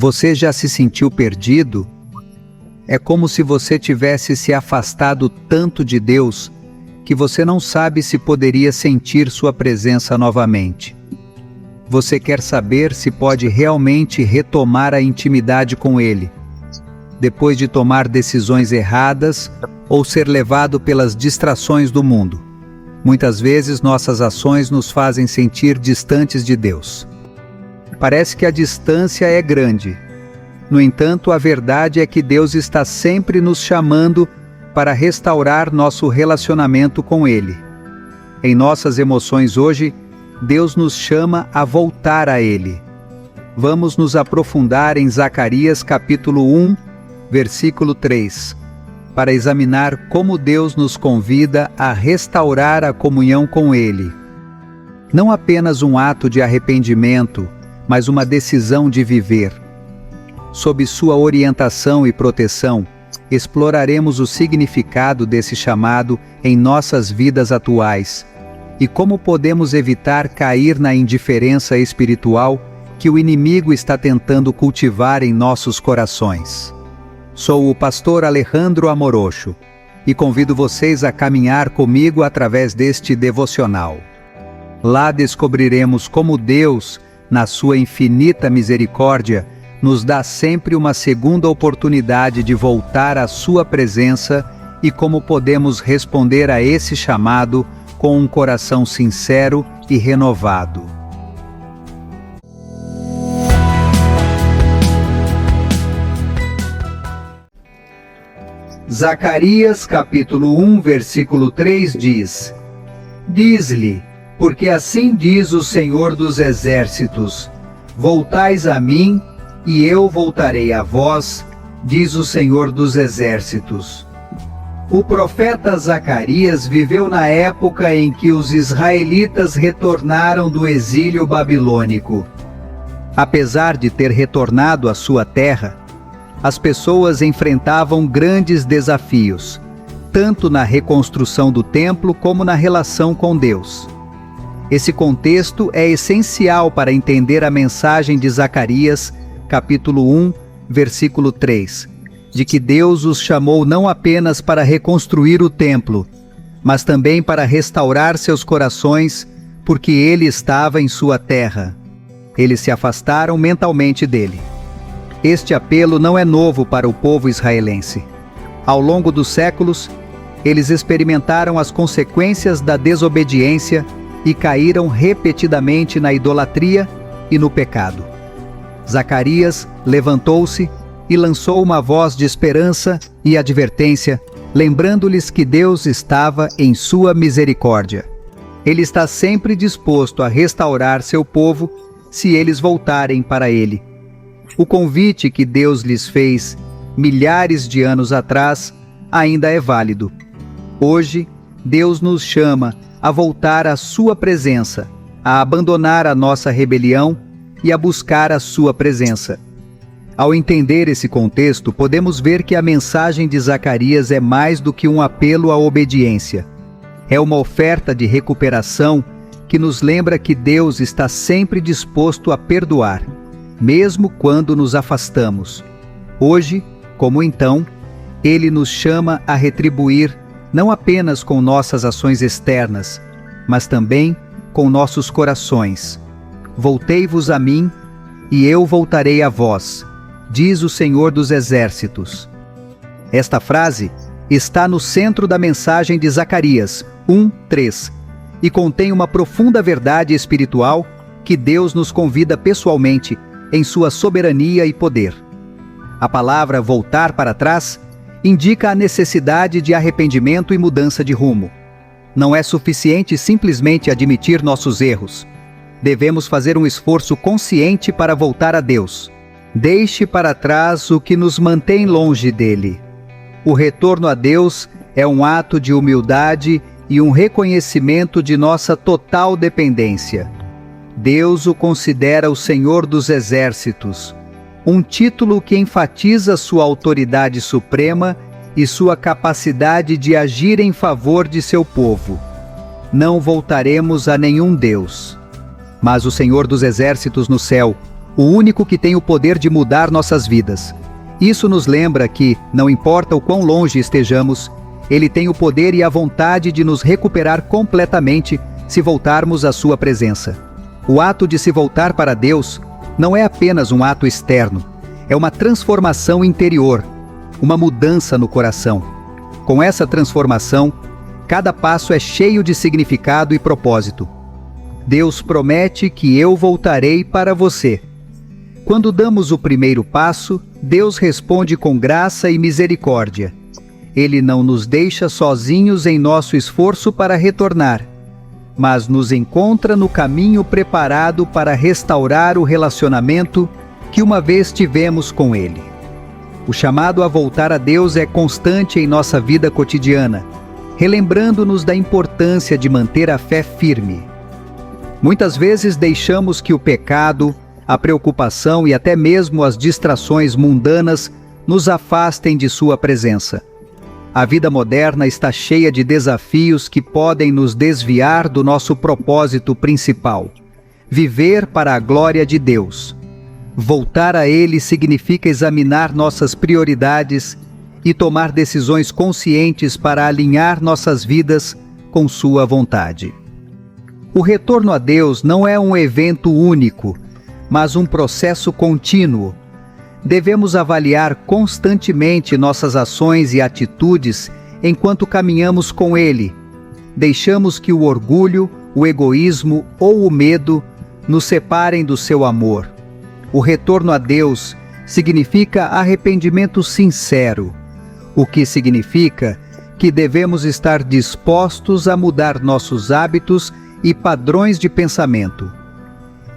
Você já se sentiu perdido? É como se você tivesse se afastado tanto de Deus que você não sabe se poderia sentir sua presença novamente. Você quer saber se pode realmente retomar a intimidade com Ele, depois de tomar decisões erradas ou ser levado pelas distrações do mundo. Muitas vezes nossas ações nos fazem sentir distantes de Deus. Parece que a distância é grande. No entanto, a verdade é que Deus está sempre nos chamando para restaurar nosso relacionamento com Ele. Em nossas emoções hoje, Deus nos chama a voltar a Ele. Vamos nos aprofundar em Zacarias capítulo 1, versículo 3, para examinar como Deus nos convida a restaurar a comunhão com Ele. Não apenas um ato de arrependimento, mas uma decisão de viver. Sob sua orientação e proteção, exploraremos o significado desse chamado em nossas vidas atuais e como podemos evitar cair na indiferença espiritual que o inimigo está tentando cultivar em nossos corações. Sou o pastor Alejandro Amorocho e convido vocês a caminhar comigo através deste devocional. Lá descobriremos como Deus, na sua infinita misericórdia, nos dá sempre uma segunda oportunidade de voltar à sua presença e como podemos responder a esse chamado com um coração sincero e renovado. Zacarias capítulo 1, versículo 3 diz: Diz-lhe, porque assim diz o Senhor dos Exércitos, voltais a mim, e eu voltarei a vós, diz o Senhor dos Exércitos. O profeta Zacarias viveu na época em que os israelitas retornaram do exílio babilônico. Apesar de ter retornado à sua terra, as pessoas enfrentavam grandes desafios, tanto na reconstrução do templo como na relação com Deus. Esse contexto é essencial para entender a mensagem de Zacarias, capítulo 1, versículo 3, de que Deus os chamou não apenas para reconstruir o templo, mas também para restaurar seus corações, porque Ele estava em sua terra. Eles se afastaram mentalmente dele. Este apelo não é novo para o povo israelense. Ao longo dos séculos, eles experimentaram as consequências da desobediência e caíram repetidamente na idolatria e no pecado. Zacarias levantou-se e lançou uma voz de esperança e advertência, lembrando-lhes que Deus estava em sua misericórdia. Ele está sempre disposto a restaurar seu povo se eles voltarem para Ele. O convite que Deus lhes fez milhares de anos atrás ainda é válido. Hoje, Deus nos chama a voltar à sua presença, a abandonar a nossa rebelião e a buscar a sua presença. Ao entender esse contexto, podemos ver que a mensagem de Zacarias é mais do que um apelo à obediência. É uma oferta de recuperação que nos lembra que Deus está sempre disposto a perdoar, mesmo quando nos afastamos. Hoje, como então, Ele nos chama a retribuir não apenas com nossas ações externas, mas também com nossos corações. Voltei-vos a mim, e eu voltarei a vós, diz o Senhor dos Exércitos. Esta frase está no centro da mensagem de Zacarias 1:3 e contém uma profunda verdade espiritual que Deus nos convida pessoalmente em sua soberania e poder. A palavra voltar para trás indica a necessidade de arrependimento e mudança de rumo. Não é suficiente simplesmente admitir nossos erros. Devemos fazer um esforço consciente para voltar a Deus. Deixe para trás o que nos mantém longe dele. O retorno a Deus é um ato de humildade e um reconhecimento de nossa total dependência. Deus o considera o Senhor dos Exércitos, um título que enfatiza sua autoridade suprema e sua capacidade de agir em favor de seu povo. Não voltaremos a nenhum Deus, mas o Senhor dos Exércitos no céu, o único que tem o poder de mudar nossas vidas. Isso nos lembra que, não importa o quão longe estejamos, Ele tem o poder e a vontade de nos recuperar completamente se voltarmos à sua presença. O ato de se voltar para Deus não é apenas um ato externo, é uma transformação interior, uma mudança no coração. Com essa transformação, cada passo é cheio de significado e propósito. Deus promete que eu voltarei para você. Quando damos o primeiro passo, Deus responde com graça e misericórdia. Ele não nos deixa sozinhos em nosso esforço para retornar, mas nos encontra no caminho preparado para restaurar o relacionamento que uma vez tivemos com Ele. O chamado a voltar a Deus é constante em nossa vida cotidiana, relembrando-nos da importância de manter a fé firme. Muitas vezes deixamos que o pecado, a preocupação e até mesmo as distrações mundanas nos afastem de sua presença. A vida moderna está cheia de desafios que podem nos desviar do nosso propósito principal: viver para a glória de Deus. Voltar a Ele significa examinar nossas prioridades e tomar decisões conscientes para alinhar nossas vidas com sua vontade. O retorno a Deus não é um evento único, mas um processo contínuo. Devemos avaliar constantemente nossas ações e atitudes enquanto caminhamos com Ele. Deixamos que o orgulho, o egoísmo ou o medo nos separem do seu amor. O retorno a Deus significa arrependimento sincero, o que significa que devemos estar dispostos a mudar nossos hábitos e padrões de pensamento.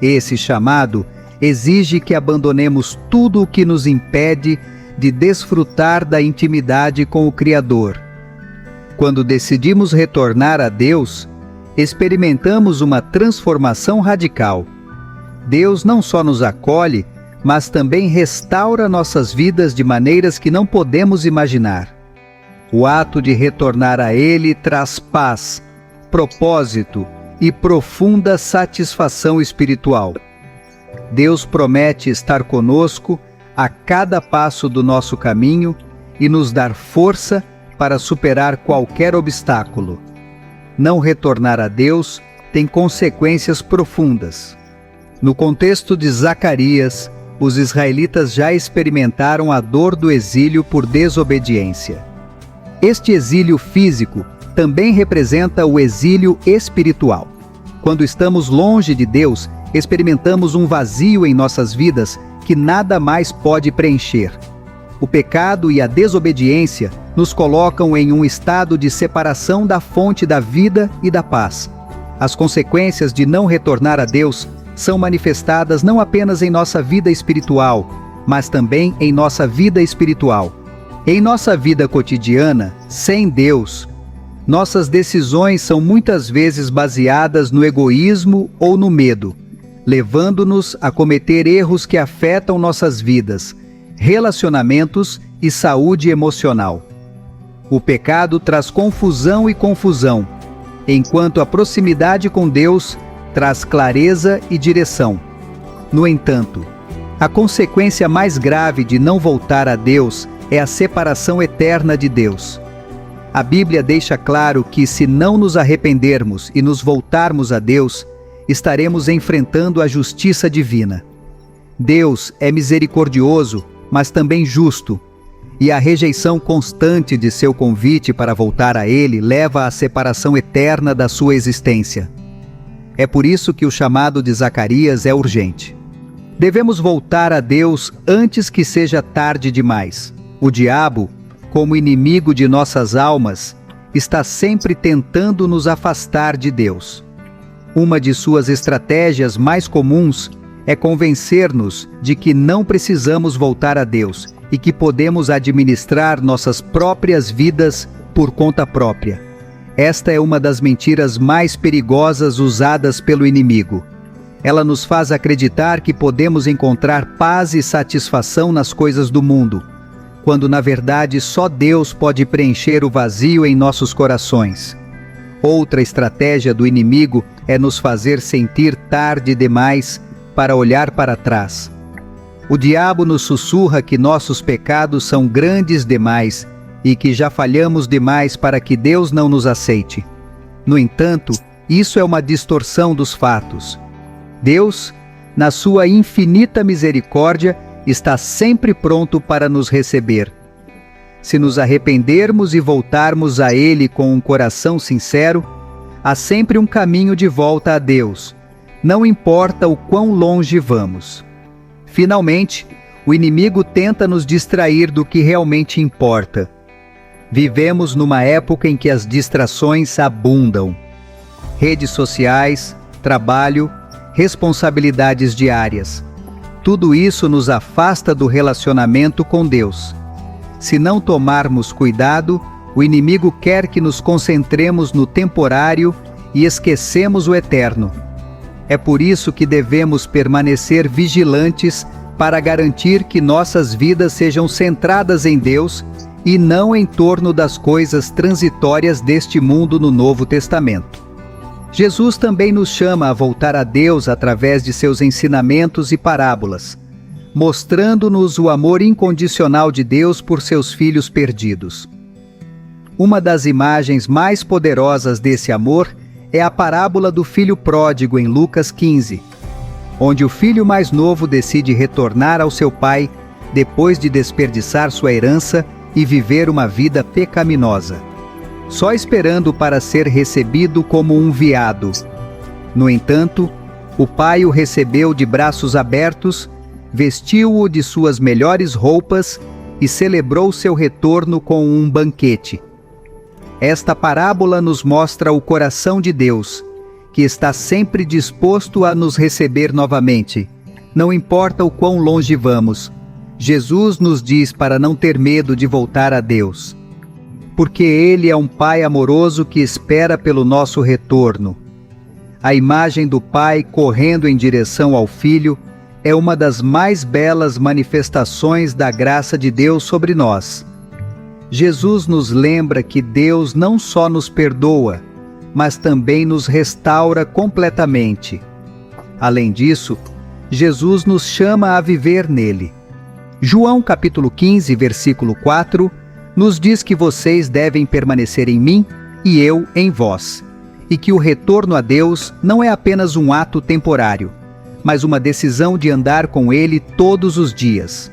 Esse chamado exige que abandonemos tudo o que nos impede de desfrutar da intimidade com o Criador. Quando decidimos retornar a Deus, experimentamos uma transformação radical. Deus não só nos acolhe, mas também restaura nossas vidas de maneiras que não podemos imaginar. O ato de retornar a Ele traz paz, propósito e profunda satisfação espiritual. Deus promete estar conosco a cada passo do nosso caminho e nos dar força para superar qualquer obstáculo. Não retornar a Deus tem consequências profundas. No contexto de Zacarias, os israelitas já experimentaram a dor do exílio por desobediência. Este exílio físico também representa o exílio espiritual. Quando estamos longe de Deus, experimentamos um vazio em nossas vidas que nada mais pode preencher. O pecado e a desobediência nos colocam em um estado de separação da fonte da vida e da paz. As consequências de não retornar a Deus são manifestadas não apenas em nossa vida espiritual, mas também em nossa vida espiritual. Em nossa vida cotidiana, sem Deus, nossas decisões são muitas vezes baseadas no egoísmo ou no medo, levando-nos a cometer erros que afetam nossas vidas, relacionamentos e saúde emocional. O pecado traz confusão e confusão, enquanto a proximidade com Deus traz clareza e direção. No entanto, a consequência mais grave de não voltar a Deus é a separação eterna de Deus. A Bíblia deixa claro que, se não nos arrependermos e nos voltarmos a Deus, estaremos enfrentando a justiça divina. Deus é misericordioso, mas também justo, e a rejeição constante de seu convite para voltar a Ele leva à separação eterna da sua existência. É por isso que o chamado de Zacarias é urgente. Devemos voltar a Deus antes que seja tarde demais. O diabo, como inimigo de nossas almas, está sempre tentando nos afastar de Deus. Uma de suas estratégias mais comuns é convencer-nos de que não precisamos voltar a Deus e que podemos administrar nossas próprias vidas por conta própria. Esta é uma das mentiras mais perigosas usadas pelo inimigo. Ela nos faz acreditar que podemos encontrar paz e satisfação nas coisas do mundo, quando na verdade só Deus pode preencher o vazio em nossos corações. Outra estratégia do inimigo é nos fazer sentir tarde demais para olhar para trás. O diabo nos sussurra que nossos pecados são grandes demais e que já falhamos demais para que Deus não nos aceite. No entanto, isso é uma distorção dos fatos. Deus, na sua infinita misericórdia, está sempre pronto para nos receber. Se nos arrependermos e voltarmos a Ele com um coração sincero, há sempre um caminho de volta a Deus, não importa o quão longe vamos. Finalmente, o inimigo tenta nos distrair do que realmente importa. Vivemos numa época em que as distrações abundam. Redes sociais, trabalho, responsabilidades diárias. Tudo isso nos afasta do relacionamento com Deus. Se não tomarmos cuidado, o inimigo quer que nos concentremos no temporário e esquecemos o eterno. É por isso que devemos permanecer vigilantes para garantir que nossas vidas sejam centradas em Deus e não em torno das coisas transitórias deste mundo no Novo Testamento. Jesus também nos chama a voltar a Deus através de seus ensinamentos e parábolas, mostrando-nos o amor incondicional de Deus por seus filhos perdidos. Uma das imagens mais poderosas desse amor é a parábola do filho pródigo em Lucas 15, onde o filho mais novo decide retornar ao seu pai depois de desperdiçar sua herança e viver uma vida pecaminosa, só esperando para ser recebido como um veado. No entanto, o pai o recebeu de braços abertos, vestiu-o de suas melhores roupas e celebrou seu retorno com um banquete. Esta parábola nos mostra o coração de Deus, que está sempre disposto a nos receber novamente. Não importa o quão longe vamos, Jesus nos diz para não ter medo de voltar a Deus, porque Ele é um Pai amoroso que espera pelo nosso retorno. A imagem do Pai correndo em direção ao Filho é uma das mais belas manifestações da graça de Deus sobre nós. Jesus nos lembra que Deus não só nos perdoa, mas também nos restaura completamente. Além disso, Jesus nos chama a viver nele. João capítulo 15, versículo 4, nos diz que vocês devem permanecer em mim e eu em vós, e que o retorno a Deus não é apenas um ato temporário, mas uma decisão de andar com Ele todos os dias.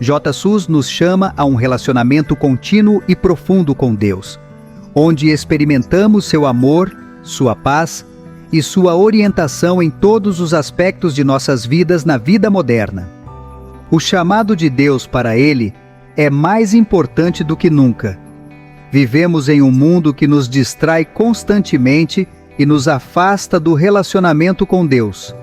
J. Sus nos chama a um relacionamento contínuo e profundo com Deus, onde experimentamos seu amor, sua paz e sua orientação em todos os aspectos de nossas vidas na vida moderna. O chamado de Deus para Ele é mais importante do que nunca. Vivemos em um mundo que nos distrai constantemente e nos afasta do relacionamento com Deus.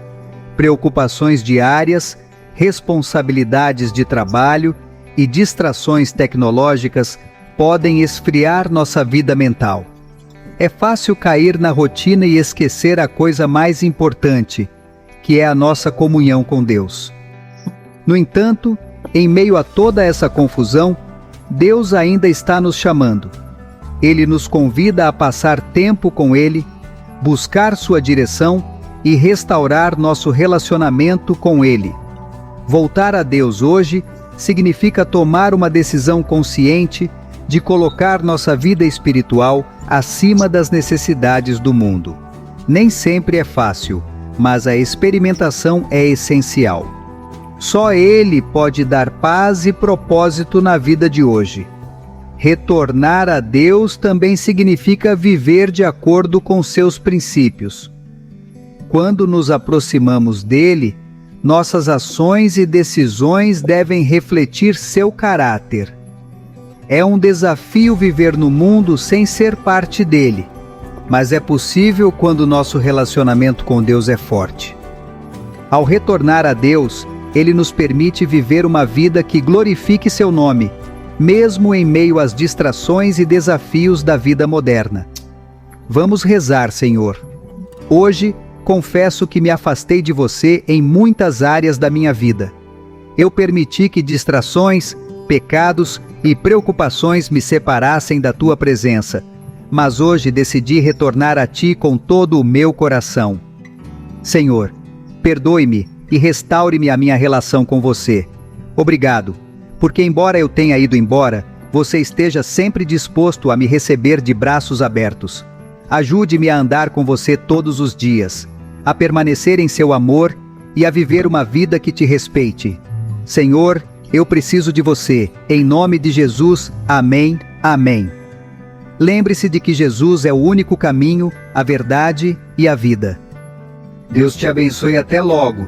Preocupações diárias, responsabilidades de trabalho e distrações tecnológicas podem esfriar nossa vida mental. É fácil cair na rotina e esquecer a coisa mais importante, que é a nossa comunhão com Deus. No entanto, em meio a toda essa confusão, Deus ainda está nos chamando. Ele nos convida a passar tempo com Ele, buscar sua direção e restaurar nosso relacionamento com Ele. Voltar a Deus hoje significa tomar uma decisão consciente de colocar nossa vida espiritual acima das necessidades do mundo. Nem sempre é fácil, mas a experimentação é essencial. Só Ele pode dar paz e propósito na vida de hoje. Retornar a Deus também significa viver de acordo com seus princípios. Quando nos aproximamos dele, nossas ações e decisões devem refletir seu caráter. É um desafio viver no mundo sem ser parte dele, mas é possível quando nosso relacionamento com Deus é forte. Ao retornar a Deus, Ele nos permite viver uma vida que glorifique seu nome, mesmo em meio às distrações e desafios da vida moderna. Vamos rezar, Senhor. Hoje, confesso que me afastei de você em muitas áreas da minha vida. Eu permiti que distrações, pecados e preocupações me separassem da tua presença, mas hoje decidi retornar a ti com todo o meu coração. Senhor, perdoe-me e restaure-me a minha relação com você. Obrigado, porque embora eu tenha ido embora, você esteja sempre disposto a me receber de braços abertos. Ajude-me a andar com você todos os dias, a permanecer em seu amor e a viver uma vida que te respeite. Senhor, eu preciso de você. Em nome de Jesus, amém, amém. Lembre-se de que Jesus é o único caminho, a verdade e a vida. Deus te abençoe, até logo.